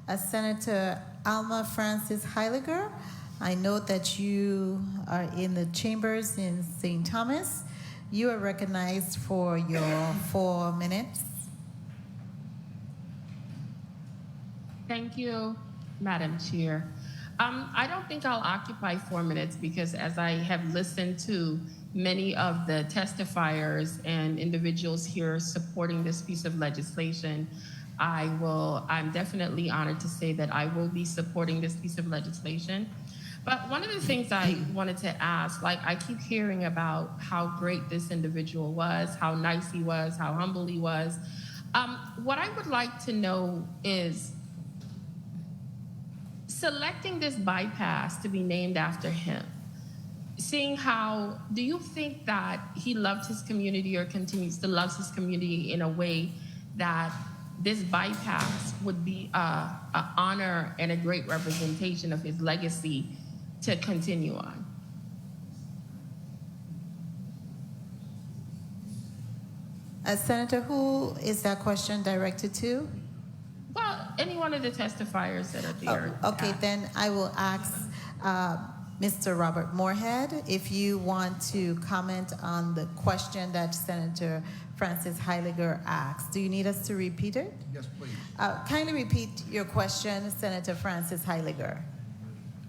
Senator Alma Francis Heiliger, I note that you are in the chambers in St. Thomas. You are recognized for your 4 minutes. Thank you, Madam Chair. I don't think I'll occupy 4 minutes because as I have listened to many of the testifiers and individuals here supporting this piece of legislation, I'm definitely honored to say that I will be supporting this piece of legislation. But one of the things I wanted to ask, like I keep hearing about how great this individual was, how nice he was, how humble he was. What I would like to know is, selecting this bypass to be named after him, seeing how, do you think that he loved his community or continues to love his community in a way that this bypass would be an honor and a great representation of his legacy to continue on? Senator, who is that question directed to? Well, any one of the testifiers that are there. Oh, okay, then I will ask Mr. Robert Moorhead if you want to comment on the question that Senator Francis Heiliger asked. Do you need us to repeat it? Yes, please. Kindly repeat your question, Senator Francis Heiliger.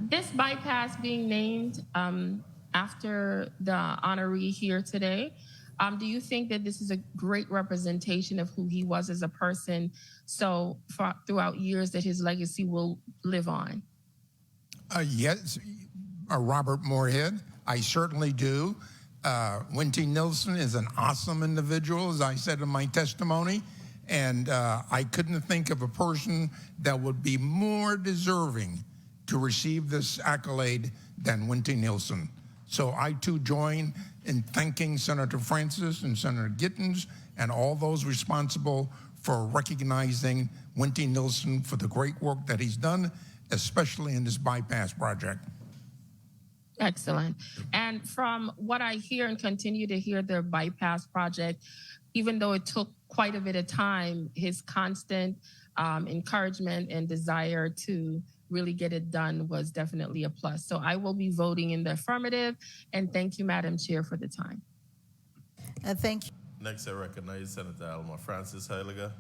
This bypass being named after the honoree here today, do you think that this is a great representation of who he was as a person, so throughout years that his legacy will live on? Yes, Robert Moorhead, I certainly do. Winty Nilsen is an awesome individual, as I said in my testimony, and I couldn't think of a person that would be more deserving to receive this accolade than Winty Nilsen. So I too join in thanking Senator Francis and Senator Gittens and all those responsible for recognizing Winty Nilsen for the great work that he's done, especially in this bypass project. Excellent. And from what I hear and continue to hear, the bypass project, even though it took quite a bit of time, his constant encouragement and desire to really get it done was definitely a plus. So I will be voting in the affirmative, and thank you, Madam Chair, for the time. Thank you. Next, I recognize Senator Alma Francis Heiliger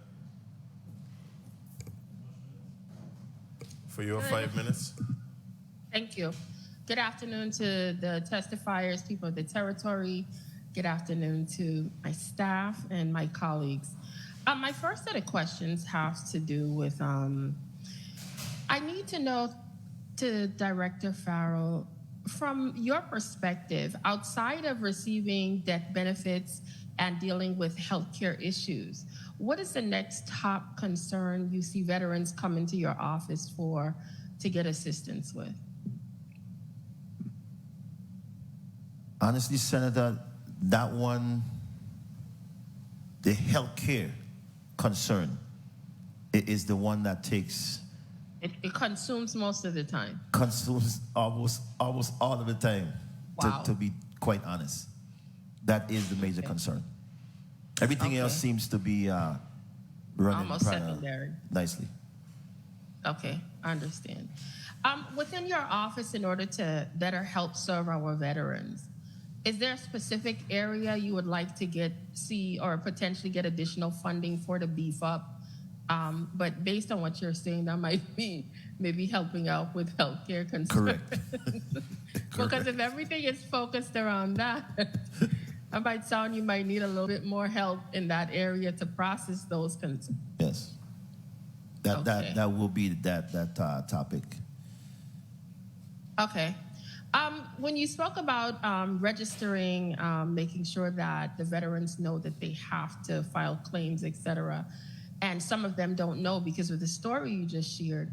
for your 5 minutes. Thank you. Good afternoon to the testifiers, people of the territory. Good afternoon to my staff and my colleagues. My first set of questions have to do with, I need to know, to Director Farrell, from your perspective, outside of receiving death benefits and dealing with healthcare issues, what is the next top concern you see veterans come into your office for to get assistance with? Honestly, Senator, that one, the healthcare concern, it is the one that takes... It consumes most of the time. Consumes almost all of the time, Wow. to be quite honest. That is the major concern. Everything else seems to be running Almost secondary. nicely. Okay, I understand. Within your office, in order to better help serve our veterans, is there a specific area you would like to see or potentially get additional funding for to beef up? But based on what you're saying, that might be maybe helping out with healthcare concerns. Correct. Because if everything is focused around that, I might sound you might need a little bit more help in that area to process those concerns. Yes. That will be that topic. Okay. When you spoke about registering, making sure that the veterans know that they have to file claims, et cetera, and some of them don't know because of the story you just shared,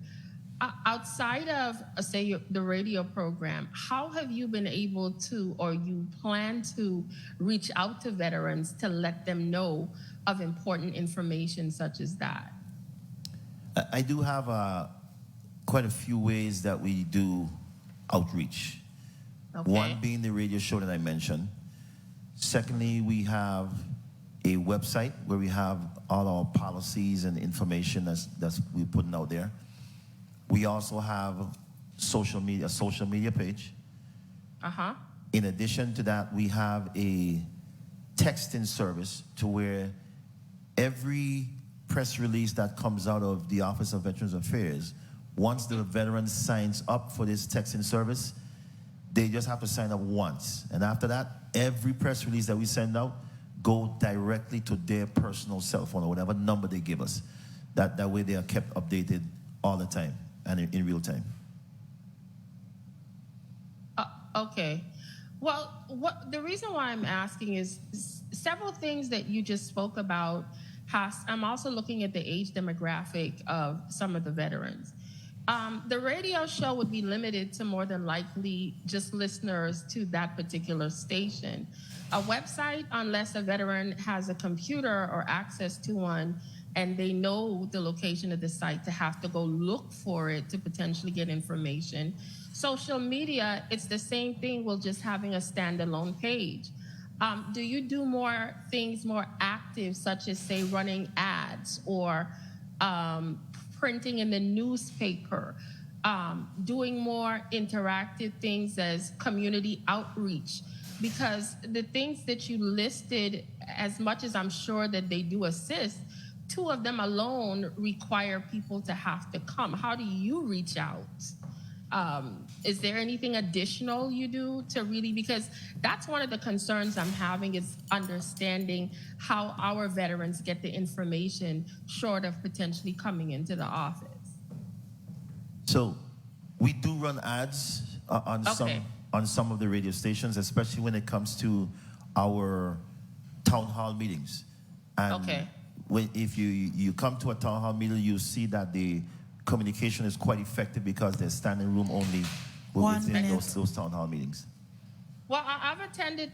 outside of, say, the radio program, how have you been able to, or you plan to, reach out to veterans to let them know of important information such as that? I do have quite a few ways that we do outreach. Okay. One being the radio show that I mentioned. Secondly, we have a website where we have all our policies and information that's we're putting out there. We also have a social media page. Uh-huh. In addition to that, we have a texting service to where every press release that comes out of the Office of Veterans Affairs, once the veteran signs up for this texting service, they just have to sign up once. And after that, every press release that we send out go directly to their personal cell phone or whatever number they give us. That way they are kept updated all the time and in real time. Okay. Well, the reason why I'm asking is several things that you just spoke about. I'm also looking at the age demographic of some of the veterans. The radio show would be limited to more than likely just listeners to that particular station. A website, unless a veteran has a computer or access to one, and they know the location of the site to have to go look for it to potentially get information. Social media, it's the same thing with just having a standalone page. Do you do more things more active, such as, say, running ads or printing in the newspaper, doing more interactive things as community outreach? Because the things that you listed, as much as I'm sure that they do assist, 2 of them alone require people to have to come. How do you reach out? Is there anything additional you do to really, because that's one of the concerns I'm having, is understanding how our veterans get the information short of potentially coming into the office. So we do run ads on some of the radio stations, especially when it comes to our town hall meetings. And if you come to a town hall meeting, you see that the communication is quite effective because there's standing room only within those town hall meetings. Well, I've attended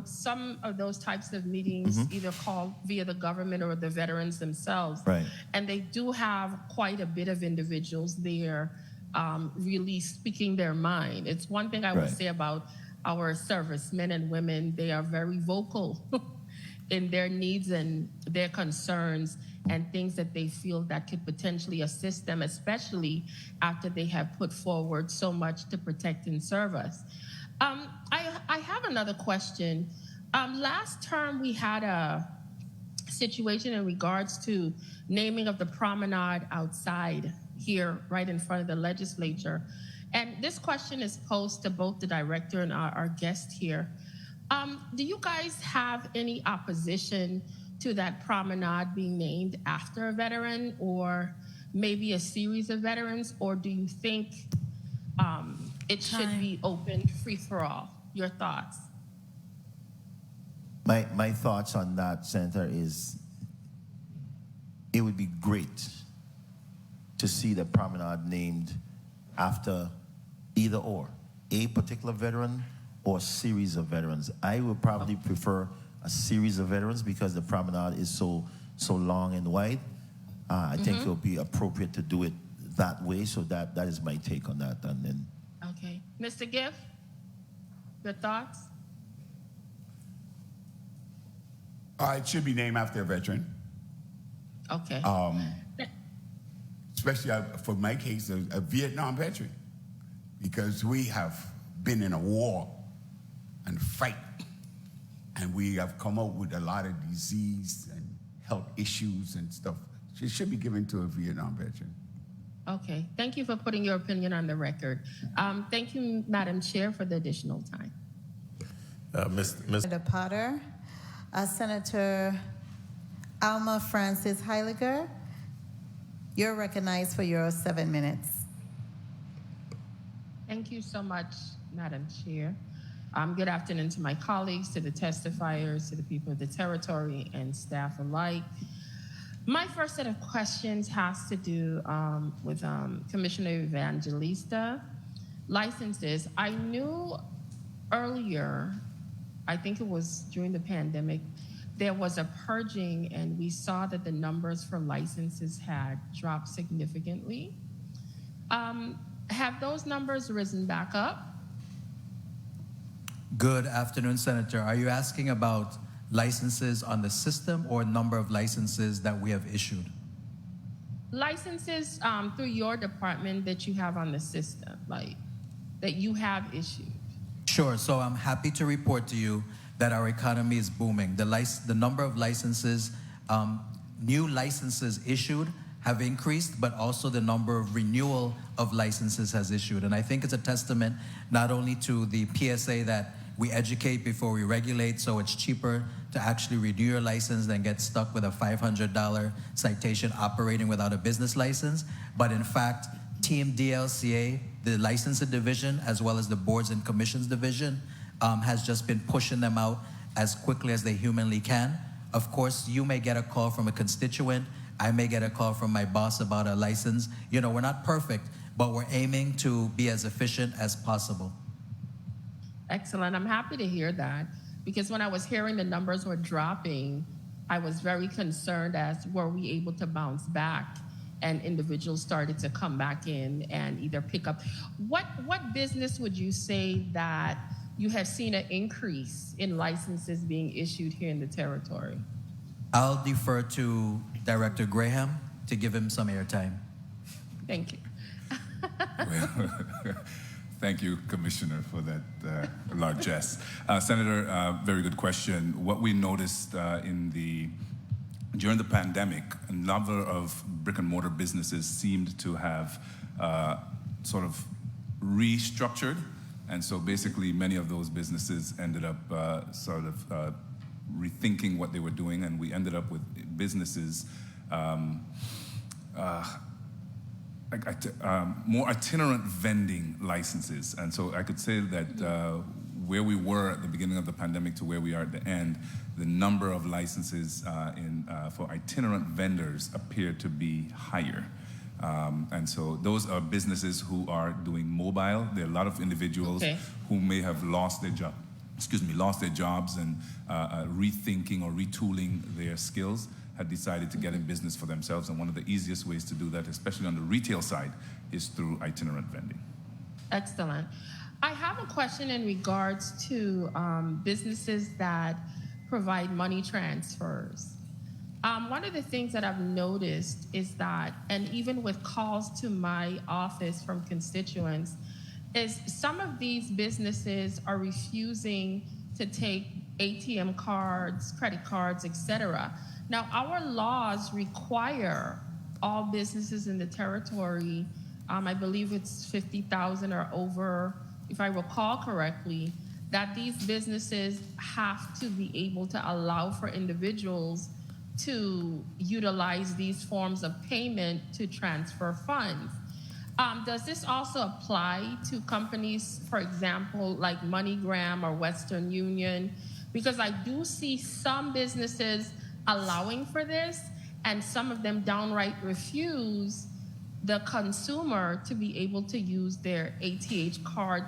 some of those types of meetings, either called via the government or the veterans themselves. Right. And they do have quite a bit of individuals there really speaking their mind. It's one thing I would say about our servicemen and women. They are very vocal in their needs and their concerns and things that they feel that could potentially assist them, especially after they have put forward so much to protect and serve us. I have another question. Last term, we had a situation in regards to naming of the promenade outside here, right in front of the legislature. And this question is posed to both the director and our guest here. Do you guys have any opposition to that promenade being named after a veteran, or maybe a series of veterans, or do you think it should be open, free for all? Your thoughts? My thoughts on that, Senator, is it would be great to see the promenade named after either or, a particular veteran or a series of veterans. I would probably prefer a series of veterans because the promenade is so long and wide. I think it would be appropriate to do it that way. So that is my take on that. And then, okay, Mr. Giff, your thoughts? It should be named after a veteran. Okay. Especially for my case, a Vietnam veteran, because we have been in a war and fight, and we have come out with a lot of disease and health issues and stuff. It should be given to a Vietnam veteran. Okay, thank you for putting your opinion on the record. Thank you, Madam Chair, for the additional time. Senator Potter, Senator Alma Francis Heiliger, you're recognized for your 7 minutes. Thank you so much, Madam Chair. Good afternoon to my colleagues, to the testifiers, to the people of the territory, and staff alike. My first set of questions has to do with Commissioner Evangelista. Licenses. I knew earlier, I think it was during the pandemic, there was a purging, and we saw that the numbers for licenses had dropped significantly. Have those numbers risen back up? Good afternoon, Senator. Are you asking about licenses on the system or number of licenses that we have issued? licenses through your department that you have on the system, like that you have issued. Sure. So I'm happy to report to you that our economy is booming. The number of licenses, new licenses issued have increased, but also the number of renewal of licenses has issued. And I think it's a testament not only to the PSA that we educate before we regulate, so it's cheaper to actually renew your license than get stuck with a $500 citation operating without a business license. But in fact, Team DLCA, the licensing division, as well as the boards and commissions division, has just been pushing them out as quickly as they humanly can. Of course, you may get a call from a constituent. I may get a call from my boss about a license. You know, we're not perfect, but we're aiming to be as efficient as possible. Excellent. I'm happy to hear that, because when I was hearing the numbers were dropping, I was very concerned as were we able to bounce back and individuals started to come back in and either pick up. What business would you say that you have seen an increase in licenses being issued here in the territory? I'll defer to Director Graham to give him some airtime. Thank you. Well, thank you, Commissioner, for that largesse. Senator, very good question. What we noticed during the pandemic, a number of brick and mortar businesses seemed to have sort of restructured. And so basically many of those businesses ended up rethinking what they were doing, and we ended up with businesses more itinerant vending licenses. And so I could say that where we were at the beginning of the pandemic to where we are at the end, the number of licenses for itinerant vendors appear to be higher. And so those are businesses who are doing mobile. There are a lot of individuals who may have lost their jobs and rethinking or retooling their skills, had decided to get in business for themselves. And one of the easiest ways to do that, especially on the retail side, is through itinerant vending. Excellent. I have a question in regards to businesses that provide money transfers. One of the things that I've noticed is that, and even with calls to my office from constituents, is some of these businesses are refusing to take ATM cards, credit cards, etc. Now, our laws require all businesses in the territory, I believe it's 50,000 or over, if I recall correctly, that these businesses have to be able to allow for individuals to utilize these forms of payment to transfer funds. Does this also apply to companies, for example, like MoneyGram or Western Union? Because I do see some businesses allowing for this, and some of them downright refuse the consumer to be able to use their ATH card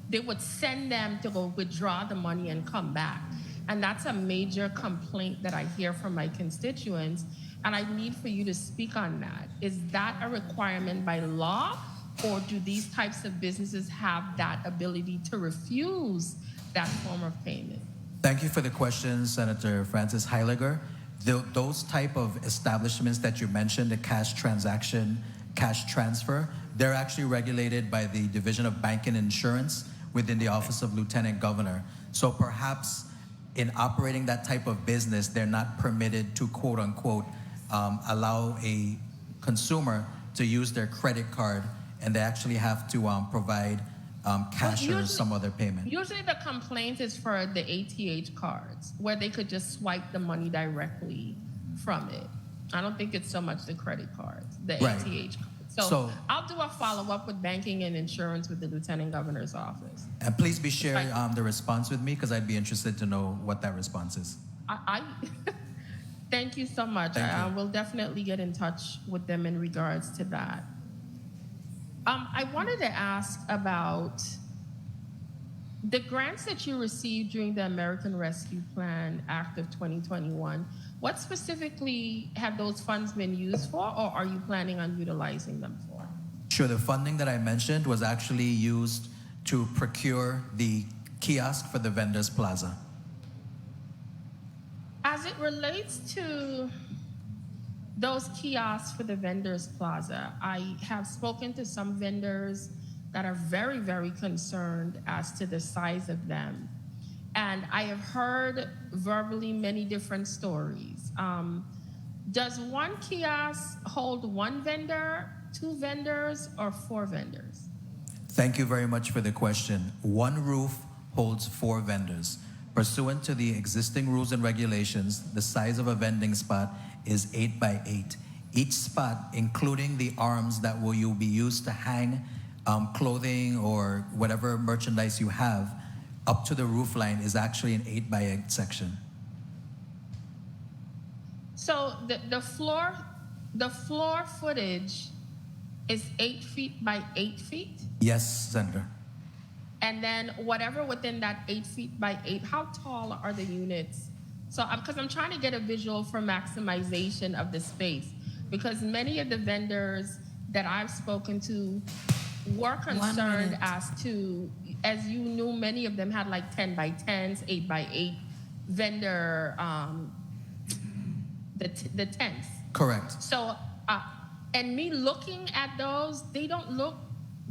they would send them to go withdraw the money and come back. And that's a major complaint that I hear from my constituents, and I need for you to speak on that. Is that a requirement by law, or do these types of businesses have that ability to refuse that form of payment? Thank you for the question, Senator Francis Heiliger. Those type of establishments that you mentioned, the cash transaction, cash transfer, they're actually regulated by the Division of Banking and Insurance within the Office of Lieutenant Governor. So perhaps in operating that type of business, they're not permitted to, quote unquote, allow a consumer to use their credit card, and they actually have to provide cash or some other payment. Usually the complaint is for the ATH cards, where they could just swipe the money directly from it. I don't think it's so much the credit cards, the ATH cards. So I'll do a follow-up with banking and insurance with the Lieutenant Governor's office. And please be sharing the response with me, because I'd be interested to know what that response is. Thank you so much. I will definitely get in touch with them in regards to that. I wanted to ask about the grants that you received during the American Rescue Plan Act of 2021. What specifically have those funds been used for, or are you planning on utilizing them for? Sure, the funding that I mentioned was actually used to procure the kiosk for the vendors plaza. As it relates to those kiosks for the vendors plaza, I have spoken to some vendors that are very, very concerned as to the size of them. And I have heard verbally many different stories. Does one kiosk hold one vendor, two vendors, or four vendors? Thank you very much for the question. One roof holds 4 vendors. Pursuant to the existing rules and regulations, the size of a vending spot is 8 by 8. Each spot, including the arms that will be used to hang clothing or whatever merchandise you have, up to the roof line is actually an 8 by 8 section. So the floor footage is 8 feet by 8 feet? Yes, Senator. And then whatever within that 8 feet by 8, how tall are the units? So, because I'm trying to get a visual for maximization of the space, because many of the vendors that I've spoken to were concerned as to, as you knew, many of them had like 10 by 10s, 8 by 8 vendor, the tents. Correct. So, and me looking at those, they don't look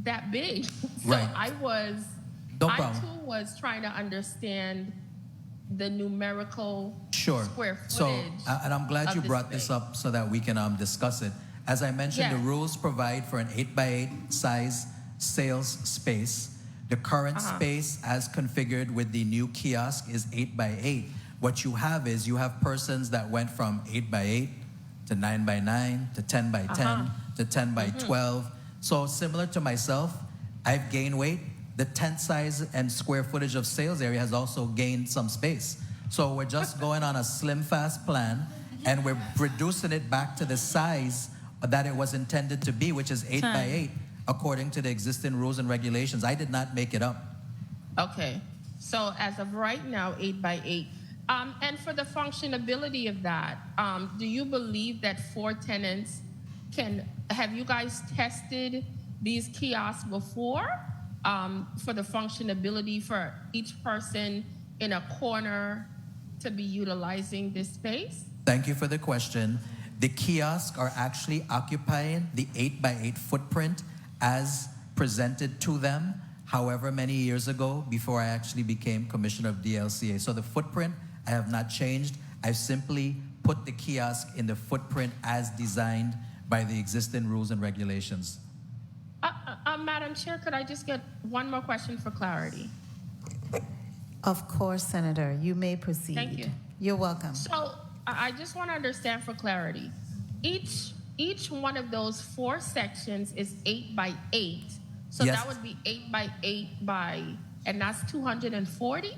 that big. So Right. I No problem. too was trying to understand the numerical Sure. square footage. So, and I'm glad of you the brought this space. up so that we can discuss it. As I mentioned, Yeah. the rules provide for an 8 by 8 size sales space. The current space, as configured with the new kiosk, is 8 by 8. What you have is you have persons that went from 8 by 8 to 9 by 9 to 10 by 10 to 10 by 12. So similar to myself, I've gained weight. The tent size and square footage of sales area has also gained some space. So we're just going on a slim, fast plan, and we're reducing it back to the size that it was intended to be, which is 8 by 8, according to the existing rules and regulations. I did not make it up. Okay. So as of right now, 8 by 8. And for the functionability of that, do you believe that 4 tenants have you guys tested these kiosks before for the functionability for each person in a corner to be utilizing this space? Thank you for the question. The kiosks are actually occupying the 8 by 8 footprint as presented to them, however many years ago, before I actually became commissioner of DLCA. So the footprint, I have not changed. I've simply put the kiosk in the footprint as designed by the existing rules and regulations. Madam Chair, could I just get one more question for clarity? Of course, Senator. You may proceed. Thank you. You're welcome. So I just want to understand for clarity. Each one of those 4 sections is 8 by 8. So Yes. that would be 8 by 8 by, and that's 240?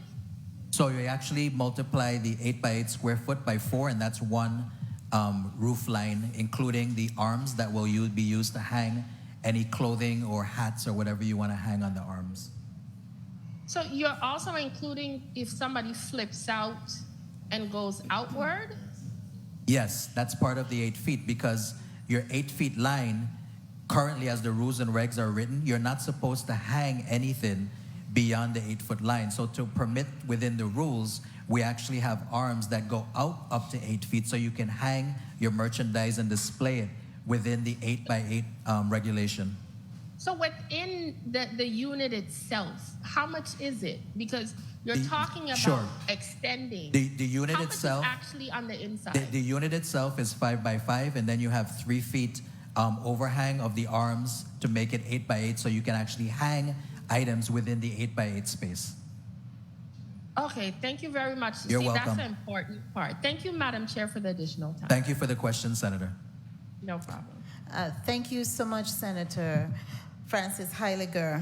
So you actually multiply the 8 by 8 square foot by 4, and that's one roof line, including the arms that will be used to hang any clothing or hats or whatever you want to hang on the arms. So you're also including if somebody flips out and goes outward? Yes, that's part of the 8 feet, because your 8 feet line, currently as the rules and regs are written, you're not supposed to hang anything beyond the 8 foot line. So to permit within the rules, we actually have arms that go out up to 8 feet so you can hang your merchandise and display it within the 8 by 8 regulation. So within the unit itself, how much is it? Because you're talking about sure. extending. The unit how itself, much is actually on the inside? the unit itself is 5 by 5, and then you have 3 feet overhang of the arms to make it 8 by 8, so you can actually hang items within the 8 by 8 space. Okay, thank you very much. You're See, welcome. that's an important part. Thank you, Madam Chair, for the additional time. Thank you for the question, Senator. No problem. Thank you so much, Senator Francis Heiliger.